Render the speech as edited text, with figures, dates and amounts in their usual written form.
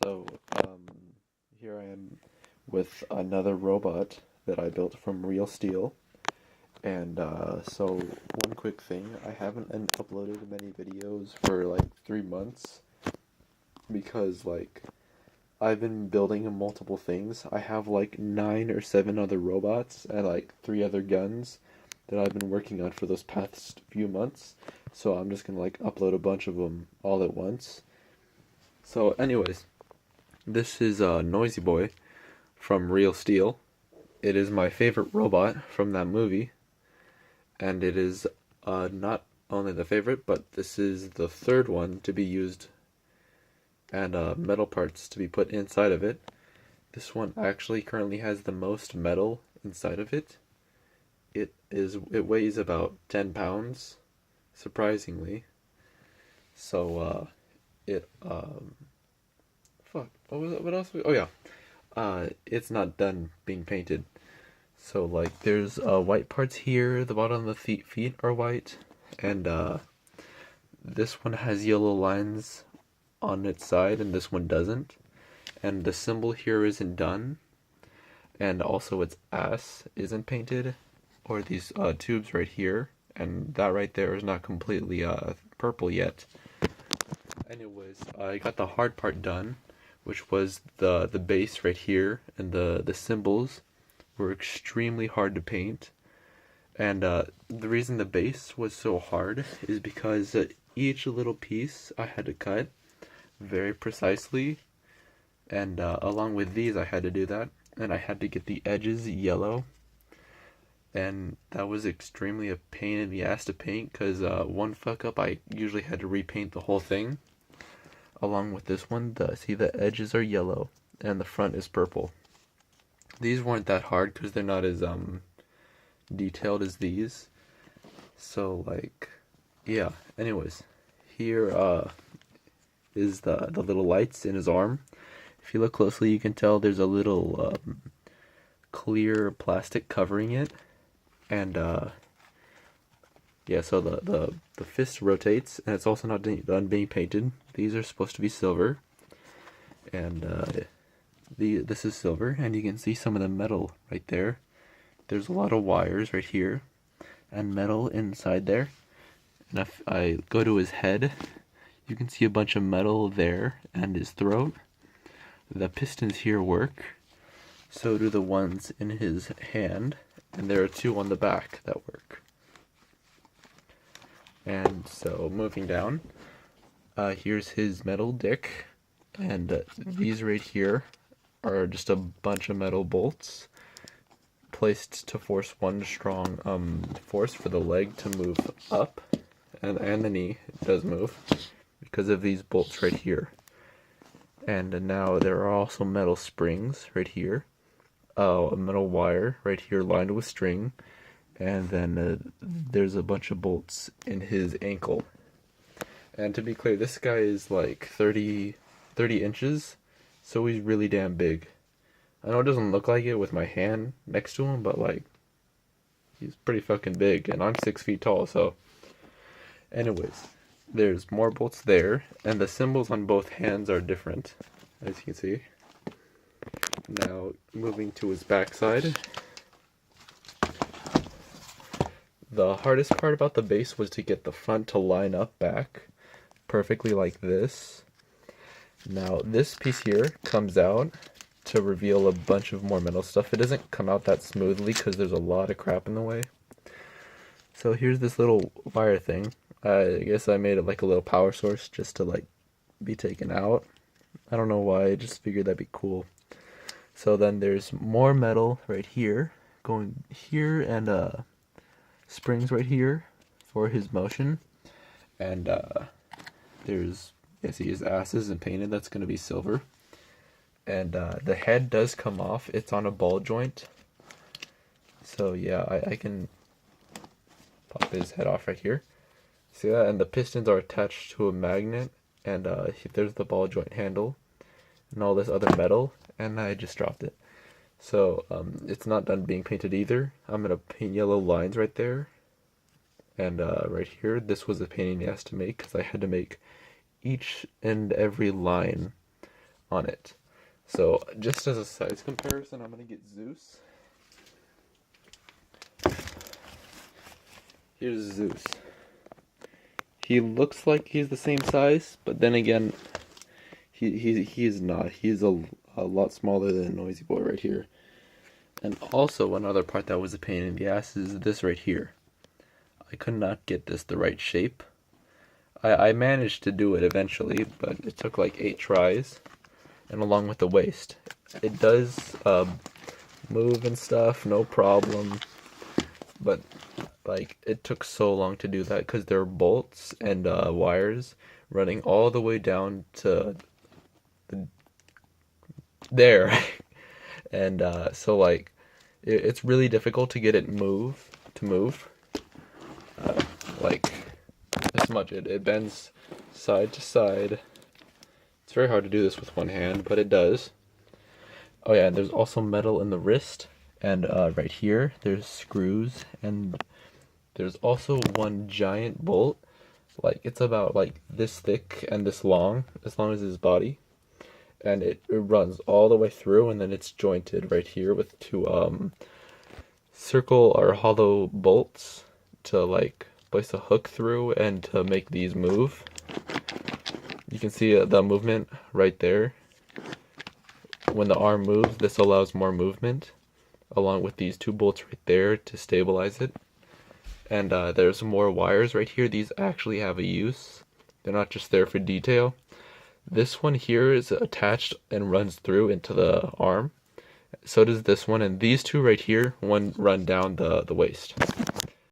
So, um, here I am with another robot that I built from real steel. And so one quick thing, I haven't uploaded many videos for like 3 months because I've been building multiple things. I have like 9 or 7 other robots and like 3 other guns that I've been working on for those past few months. So I'm just gonna like upload a bunch of them all at once. So anyways, this is Noisy Boy from Real Steel. It is my favorite robot from that movie, and it is not only the favorite, but this is the third one to be used and metal parts to be put inside of it. This one actually currently has the most metal inside of it. It weighs about 10 pounds, surprisingly. So it fuck, what else oh yeah. It's not done being painted. So like there's white parts here, the bottom of the feet are white, and this one has yellow lines on its side and this one doesn't. And the symbol here isn't done, and also its ass isn't painted, or these tubes right here, and that right there is not completely purple yet. Anyways, I got the hard part done, which was the base right here, and the symbols were extremely hard to paint. And the reason the base was so hard is because each little piece I had to cut very precisely, and along with these I had to do that, and I had to get the edges yellow, and that was extremely a pain in the ass to paint, because one fuck up I usually had to repaint the whole thing. Along with this one, see, the edges are yellow and the front is purple. These weren't that hard because they're not as detailed as these. So like, yeah. Anyways, here is the little lights in his arm. If you look closely, you can tell there's a little clear plastic covering it, and yeah. So the fist rotates, and it's also not done being painted. These are supposed to be silver, and this is silver, and you can see some of the metal right there. There's a lot of wires right here, and metal inside there. And if I go to his head, you can see a bunch of metal there, and his throat. The pistons here work. So do the ones in his hand, and there are 2 on the back that work. And so moving down, here's his metal dick, and these right here are just a bunch of metal bolts placed to force one strong force for the leg to move up, and the knee does move because of these bolts right here. And now there are also metal springs right here, a metal wire right here lined with string, and then there's a bunch of bolts in his ankle. And to be clear, this guy is like 30 inches, so he's really damn big. I know it doesn't look like it with my hand next to him, but like, he's pretty fucking big, and I'm 6 feet tall, so. Anyways, there's more bolts there, and the symbols on both hands are different, as you can see. Now, moving to his backside. The hardest part about the base was to get the front to line up back perfectly like this. Now, this piece here comes out to reveal a bunch of more metal stuff. It doesn't come out that smoothly because there's a lot of crap in the way. So here's this little wire thing. I guess I made it like a little power source just to like be taken out. I don't know why, I just figured that'd be cool. So then there's more metal right here, going here, and springs right here for his motion. And there's, yeah, see, his ass isn't painted, that's going to be silver. And the head does come off, it's on a ball joint. So yeah, I can pop his head off right here. See that? And the pistons are attached to a magnet, and there's the ball joint handle, and all this other metal, and I just dropped it. So it's not done being painted either. I'm going to paint yellow lines right there, and right here. This was a pain in the ass to make, because I had to make each and every line on it. So just as a size comparison, I'm going to get Zeus. Here's Zeus. He looks like he's the same size, but then again, he is not. He's a lot smaller than Noisy Boy right here. And also another part that was a pain in the ass is this right here. I could not get this the right shape. I managed to do it eventually, but it took like 8 tries. And along with the waist, it does move and stuff, no problem. But like it took so long to do that because there are bolts and wires running all the way down to there. And so like it's really difficult to get it to move like this much. It bends side to side. It's very hard to do this with one hand, but it does. Oh yeah, and there's also metal in the wrist, and right here there's screws, and there's also one giant bolt. Like it's about like this thick and this long, as long as his body. And it runs all the way through, and then it's jointed right here with 2 circle or hollow bolts to like place a hook through and to make these move. You can see the movement right there. When the arm moves, this allows more movement, along with these 2 bolts right there to stabilize it. And there's more wires right here. These actually have a use. They're not just there for detail. This one here is attached and runs through into the arm. So does this one, and these 2 right here, one run down the waist.